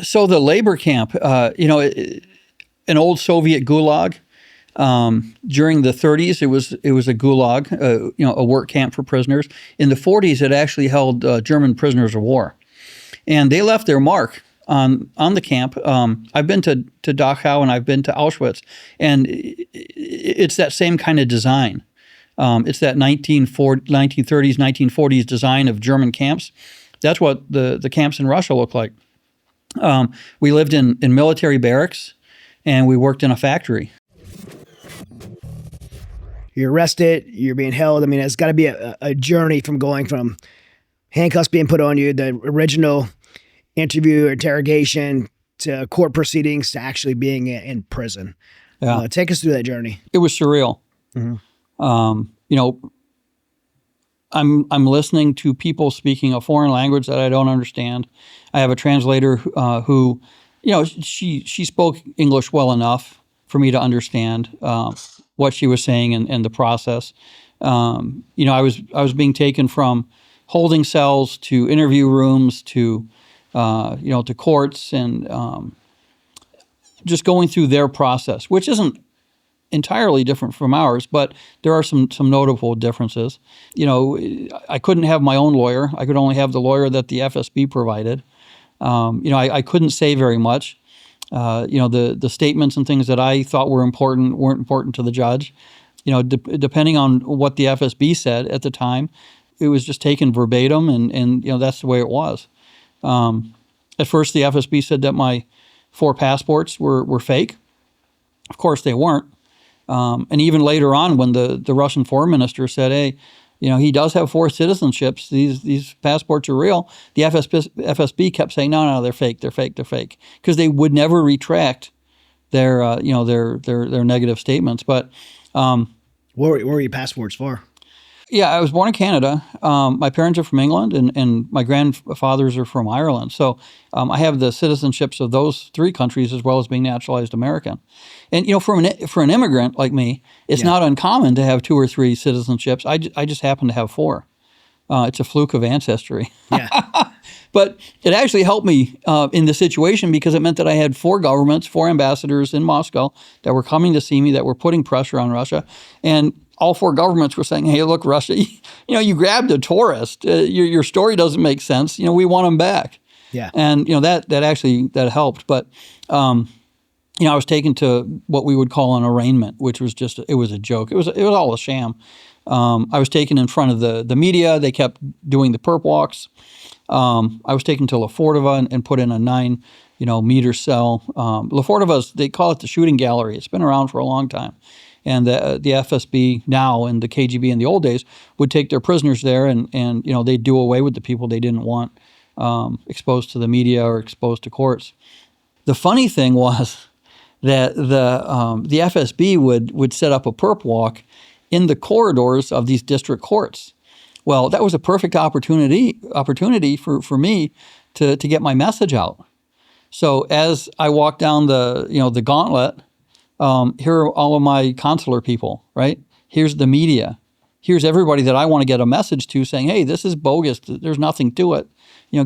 So the labor camp, an old Soviet gulag. During the 30s, it was a gulag, a work camp for prisoners. In the 40s, it actually held German prisoners of war, and they left their mark on the camp. I've been to Dachau and I've been to Auschwitz, and it's that same kind of design. It's that 1930s, 1940s design of German camps. That's what the camps in Russia look like. We lived in military barracks, and we worked in a factory. You're arrested, you're being held. I mean, it's got to be a journey from going from handcuffs being put on you, the original interview or interrogation, to court proceedings, to actually being in prison. Yeah. Take us through that journey. It was surreal. I'm listening to people speaking a foreign language that I don't understand. I have a translator who, she spoke English well enough for me to understand what she was saying and the process. I was being taken from holding cells to interview rooms to to courts, and just going through their process, which isn't entirely different from ours, but there are some notable differences. I couldn't have my own lawyer. I could only have the lawyer that the FSB provided. I couldn't say very much. The statements and things that I thought were important weren't important to the judge. Depending on what the FSB said at the time, it was just taken verbatim, and that's the way it was. At first, the FSB said that my 4 passports were fake. Of course, they weren't. And even later on, when the Russian foreign minister said, "Hey, he does have 4 citizenships. These passports are real," the FSB kept saying, "No, they're fake. They're fake. They're fake," because they would never retract their negative statements. But what were your passports for? Yeah, I was born in Canada. My parents are from England, and my grandfathers are from Ireland. So I have the citizenships of those 3 countries as well as being naturalized American. And for an immigrant like me, it's not uncommon to have 2 or 3 citizenships. I just happen to have 4. It's a fluke of ancestry. Yeah. But it actually helped me in the situation, because it meant that I had 4 governments, 4 ambassadors in Moscow that were coming to see me, that were putting pressure on Russia. And all 4 governments were saying, "Hey, look, Russia, you grabbed a tourist. Your story doesn't make sense. We want him back." Yeah. And that helped. But I was taken to what we would call an arraignment, which was it was a joke. It was all a sham. I was taken in front of the media. They kept doing the perp walks. I was taken to Lefordova and put in a 9 meter cell. Lefordova, they call it the shooting gallery. It's been around for a long time. And the FSB now and the KGB in the old days would take their prisoners there, and they'd do away with the people they didn't want exposed to the media or exposed to courts. The funny thing was that the FSB would set up a perp walk in the corridors of these district courts. Well, that was a perfect opportunity for me to get my message out. So as I walked down the gauntlet, here are all of my consular people, right? Here's the media. Here's everybody that I want to get a message to, saying, "Hey, this is bogus. There's nothing to it.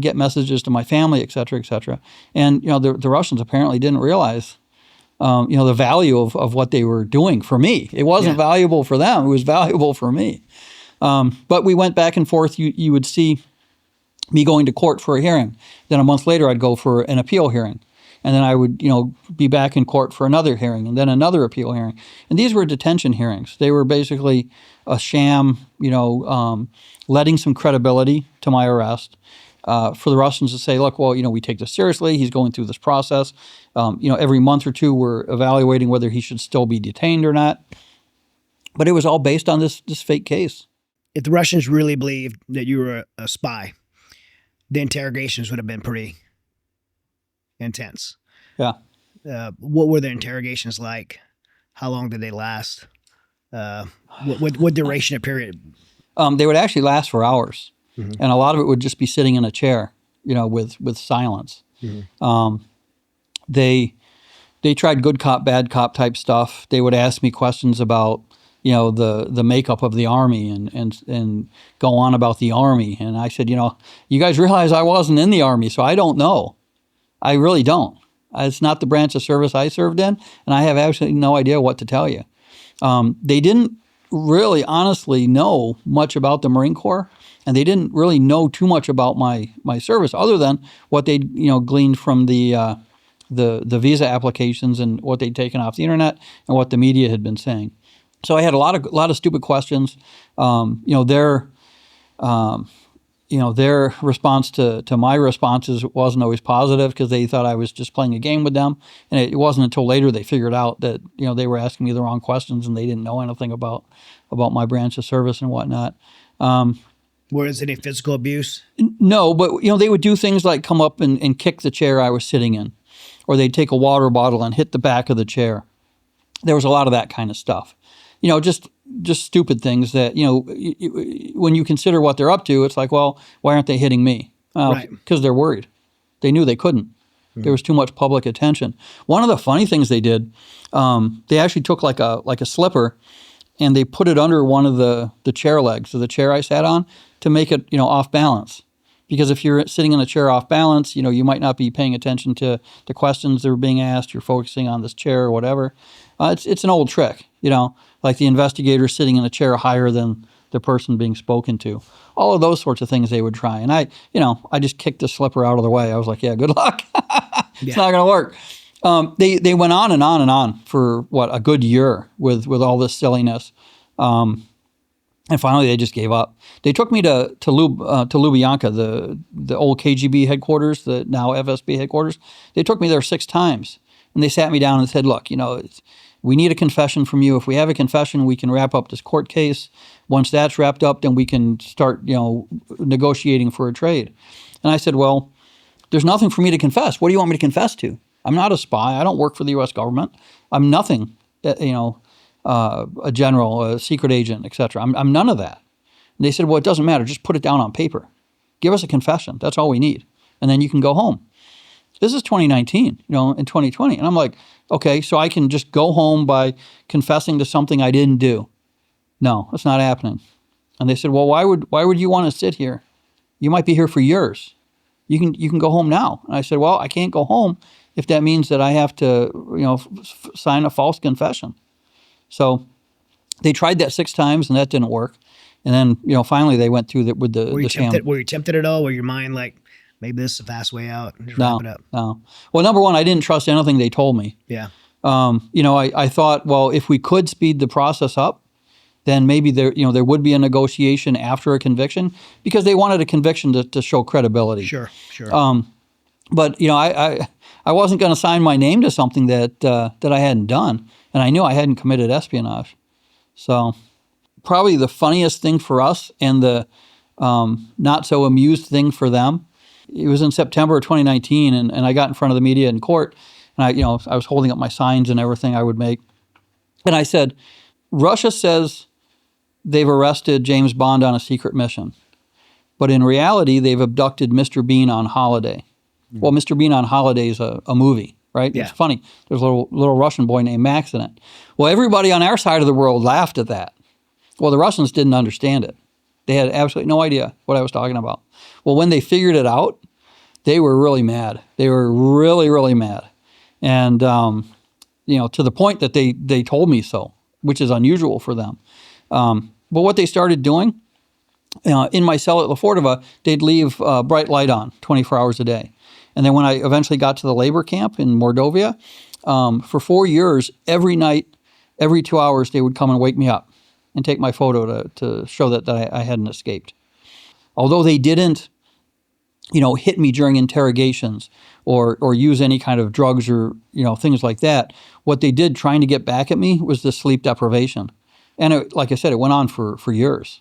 Get messages to my family, et cetera, et cetera." And, the Russians apparently didn't realize, the value of what they were doing for me. It wasn't valuable for them. It was valuable for me. But we went back and forth. You would see me going to court for a hearing. Then a month later, I'd go for an appeal hearing. And then I would, be back in court for another hearing, and then another appeal hearing. And these were detention hearings. They were basically a sham, letting some credibility to my arrest, for the Russians to say, "Look, well, we take this seriously. He's going through this process. Every month or 2, we're evaluating whether he should still be detained or not." But it was all based on this fake case. If the Russians really believed that you were a spy, the interrogations would have been pretty intense. Yeah. What were the interrogations like? How long did they last? What duration of period? They would actually last for hours, and a lot of it would just be sitting in a chair, with silence. They tried good cop, bad cop type stuff. They would ask me questions about the makeup of the Army and go on about the Army. And I said, you guys realize I wasn't in the Army, so I don't know. I really don't. It's not the branch of service I served in, and I have absolutely no idea what to tell you. They didn't really honestly know much about the Marine Corps, and they didn't really know too much about my service other than what they gleaned from the visa applications and what they'd taken off the internet and what the media had been saying. So I had a lot of stupid questions. Their response to my responses wasn't always positive because they thought I was just playing a game with them. And it wasn't until later they figured out that they were asking me the wrong questions and they didn't know anything about my branch of service and whatnot. Was any physical abuse? No, but they would do things like come up and kick the chair I was sitting in, or they'd take a water bottle and hit the back of the chair. There was a lot of that kind of stuff. Just stupid things that, when you consider what they're up to, it's like, well, why aren't they hitting me? Right. Because they're worried. They knew they couldn't. There was too much public attention. One of the funny things they did, they actually took like a slipper and they put it under one of the chair legs of the chair I sat on to make it, off balance. Because if you're sitting in a chair off balance, you might not be paying attention to the questions that are being asked. You're focusing on this chair or whatever. It's an old trick, like the investigator sitting in a chair higher than the person being spoken to. All of those sorts of things they would try. And I just kicked the slipper out of the way. I was like, yeah, good luck. It's not going to work. They went on and on and on for a good year with all this silliness. And finally, they just gave up. They took me to Lubyanka, the old KGB headquarters, the now FSB headquarters. They took me there 6 times, and they sat me down and said, "Look, we need a confession from you. If we have a confession, we can wrap up this court case. Once that's wrapped up, then we can start, negotiating for a trade." And I said, "Well, there's nothing for me to confess. What do you want me to confess to? I'm not a spy. I don't work for the U.S. government. I'm nothing, a general, a secret agent, etc. I'm none of that." And they said, "Well, it doesn't matter. Just put it down on paper. Give us a confession. That's all we need. And then you can go home." This is 2019, in 2020. And I'm like, okay, so I can just go home by confessing to something I didn't do. No, that's not happening. And they said, "Well, why would you want to sit here? You might be here for years. You can go home now." And I said, "Well, I can't go home if that means that I have to, sign a false confession." So they tried that 6 times and that didn't work. And then, finally they went through with the sham. Were you tempted at all? Were your mind like, maybe this is a fast way out? Just wrap it up. No. Well, number one, I didn't trust anything they told me. Yeah. I thought, well, if we could speed the process up, then maybe there would be a negotiation after a conviction, because they wanted a conviction to show credibility. Sure. But I wasn't going to sign my name to something that I hadn't done, and I knew I hadn't committed espionage. So probably the funniest thing for us and the not so amused thing for them. It was in September of 2019, and I got in front of the media in court, and I was holding up my signs and everything I would make, and I said, "Russia says they've arrested James Bond on a secret mission, but in reality, they've abducted Mr. Bean on holiday." Mm-hmm. Well, Mr. Bean on holiday is a movie, right? Yeah. It's funny. There's a little Russian boy named Max in it. Well, everybody on our side of the world laughed at that. Well, the Russians didn't understand it. They had absolutely no idea what I was talking about. Well, when they figured it out, they were really mad. They were really, really mad. And, to the point that they told me so, which is unusual for them. But what they started doing, in my cell at La Fortova, they'd leave bright light on 24 hours a day. And then when I eventually got to the labor camp in Mordovia, for 4 years, every night, every 2 hours, they would come and wake me up and take my photo to show that I hadn't escaped. Although they didn't, hit me during interrogations or use any kind of drugs or, things like that, what they did trying to get back at me was the sleep deprivation. And like I said, it went on for years.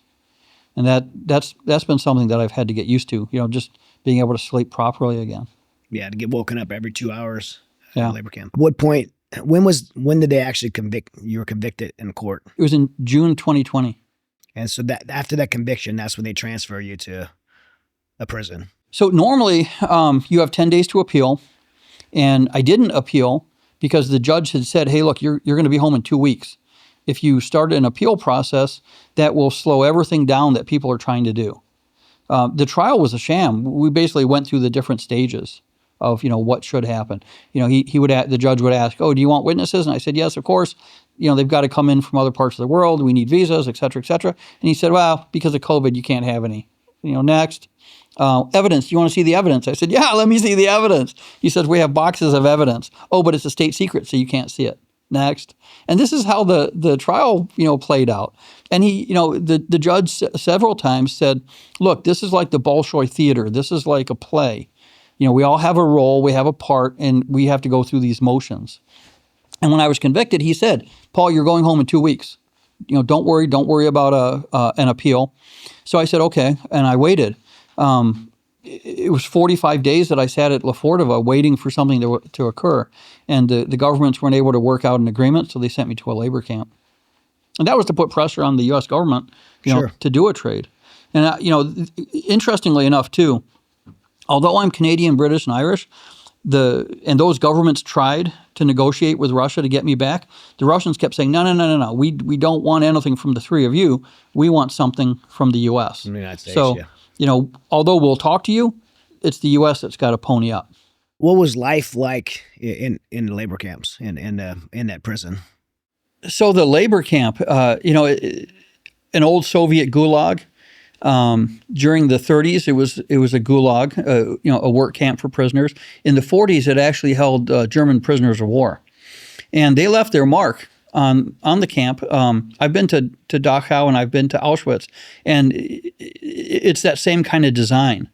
And that's been something that I've had to get used to, just being able to sleep properly again. Yeah, to get woken up every 2 hours Yeah. at labor camp. What point, when did they actually you were convicted in court? It was in June 2020. And so that after that conviction, that's when they transfer you to a prison. So normally you have 10 days to appeal, and I didn't appeal because the judge had said, "Hey, look, you're going to be home in 2 weeks. If you start an appeal process, that will slow everything down that people are trying to do." The trial was a sham. We basically went through the different stages of what should happen. The judge would ask, "Oh, do you want witnesses?" And I said, "Yes, of course. They've got to come in from other parts of the world. We need visas, et cetera, et cetera." And he said, "Well, because of COVID, you can't have any." Next. Evidence. Do you want to see the evidence? I said, "Yeah, let me see the evidence." He says, "We have boxes of evidence." "Oh, but it's a state secret, so you can't see it." Next. And this is how the trial, played out. And the judge several times said, "Look, this is like the Bolshoi theater. This is like a play. We all have a role, we have a part, and we have to go through these motions." And when I was convicted, he said, "Paul, you're going home in 2 weeks. Don't worry about an appeal." So I said, "Okay," and I waited. It was 45 days that I sat at La Fordova waiting for something to occur, and the governments weren't able to work out an agreement, so they sent me to a labor camp, and that was to put pressure on the U.S. government, Sure. to do a trade. And interestingly enough, too, although I'm Canadian, British, and Irish, and those governments tried to negotiate with Russia to get me back, the Russians kept saying, no. We don't want anything from the three of you. We want something from the U.S. In the United States, so, yeah. although we'll talk to you, it's the U.S. that's got to pony up. What was life like in the labor camps in that prison? So the labor camp, an old Soviet gulag. During the 30s, it was a gulag, a work camp for prisoners. In the 40s, it actually held German prisoners of war, and they left their mark on the camp. I've been to Dachau and I've been to Auschwitz, and it's that same kind of design.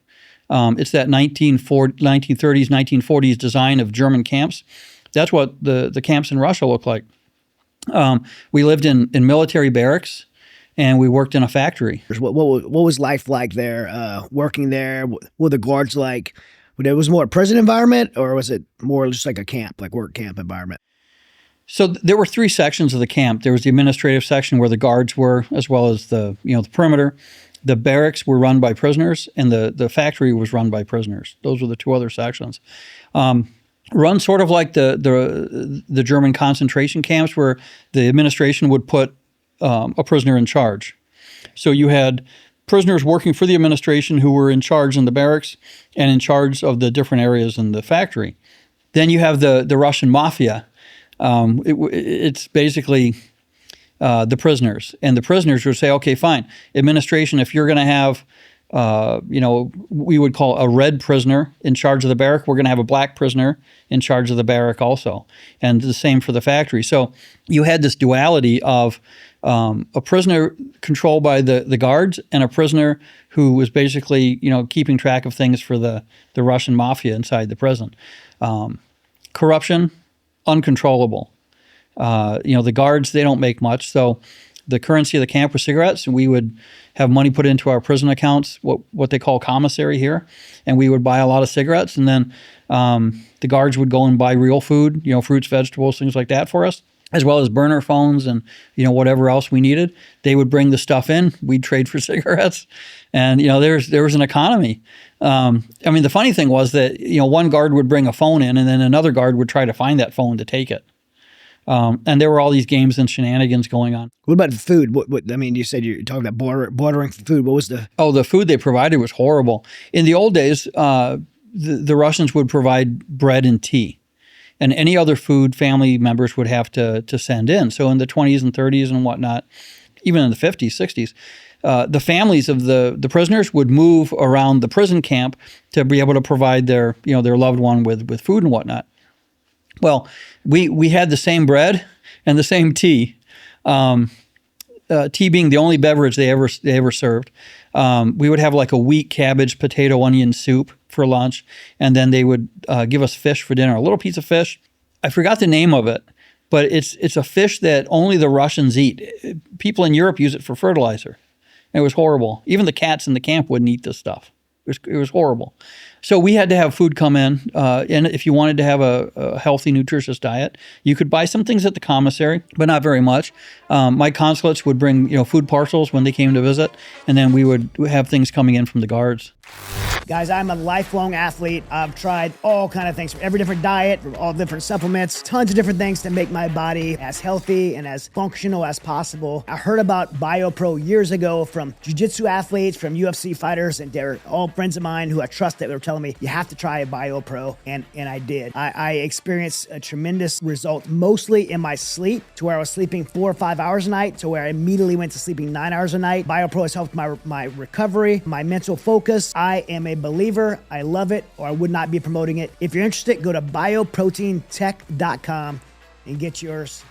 It's that 1930s, 1940s design of German camps. That's what the camps in Russia look like. We lived in military barracks, and we worked in a factory. What was life like there, working there? What were the guards like? Was it more a prison environment, or was it more just like a camp, like work camp environment? So there were 3 sections of the camp. There was the administrative section where the guards were, as well as the perimeter. The barracks were run by prisoners, and the factory was run by prisoners. Those were the 2 other sections. Run sort of like the German concentration camps, where the administration would put a prisoner in charge. So you had prisoners working for the administration who were in charge in the barracks and in charge of the different areas in the factory. Then you have the Russian mafia. It's basically the prisoners. And the prisoners would say, "Okay, fine. Administration, if you're going to have, we would call a red prisoner in charge of the barrack, we're going to have a black prisoner in charge of the barrack also." And the same for the factory. So you had this duality of a prisoner controlled by the guards and a prisoner who was basically, keeping track of things for the Russian mafia inside the prison. Corruption, uncontrollable. The guards, they don't make much. So the currency of the camp was cigarettes, and we would have money put into our prison accounts, what they call commissary here, and we would buy a lot of cigarettes, and then the guards would go and buy real food, fruits, vegetables, things like that for us, as well as burner phones and whatever else we needed. They would bring the stuff in, we'd trade for cigarettes, and there was an economy. The funny thing was that one guard would bring a phone in, and then another guard would try to find that phone to take it. And there were all these games and shenanigans going on. What about the food? You said you're talking about bordering food. What was the? Oh, the food they provided was horrible. In the old days, the Russians would provide bread and tea, and any other food family members would have to send in. So in the 20s and 30s and whatnot, even in the 50s, 60s, the families of the prisoners would move around the prison camp to be able to provide their loved one with food and whatnot. Well, we had the same bread and the same tea. Tea being the only beverage they ever served. We would have like a wheat, cabbage, potato, onion soup for lunch, and then they would give us fish for dinner. A little piece of fish. I forgot the name of it, but it's a fish that only the Russians eat. People in Europe use it for fertilizer. And it was horrible. Even the cats in the camp wouldn't eat this stuff. It was horrible. So we had to have food come in, and if you wanted to have a healthy, nutritious diet, you could buy some things at the commissary, but not very much. My consulates would bring food parcels when they came to visit, and then we would have things coming in from the guards. Guys, I'm a lifelong athlete. I've tried all kind of things, from every different diet, from all different supplements, tons of different things to make my body as healthy and as functional as possible. I heard about BioPro years ago from jiu-jitsu athletes, from UFC fighters, and they're all friends of mine who I trust that were telling me, you have to try a BioPro, and I did. I experienced a tremendous result, mostly in my sleep, to where I was sleeping 4 or 5 hours a night, to where I immediately went to sleeping 9 hours a night. BioPro has helped my recovery, my mental focus. I am a believer. I love it, or I would not be promoting it. If you're interested, go to bioproteintech.com and get yours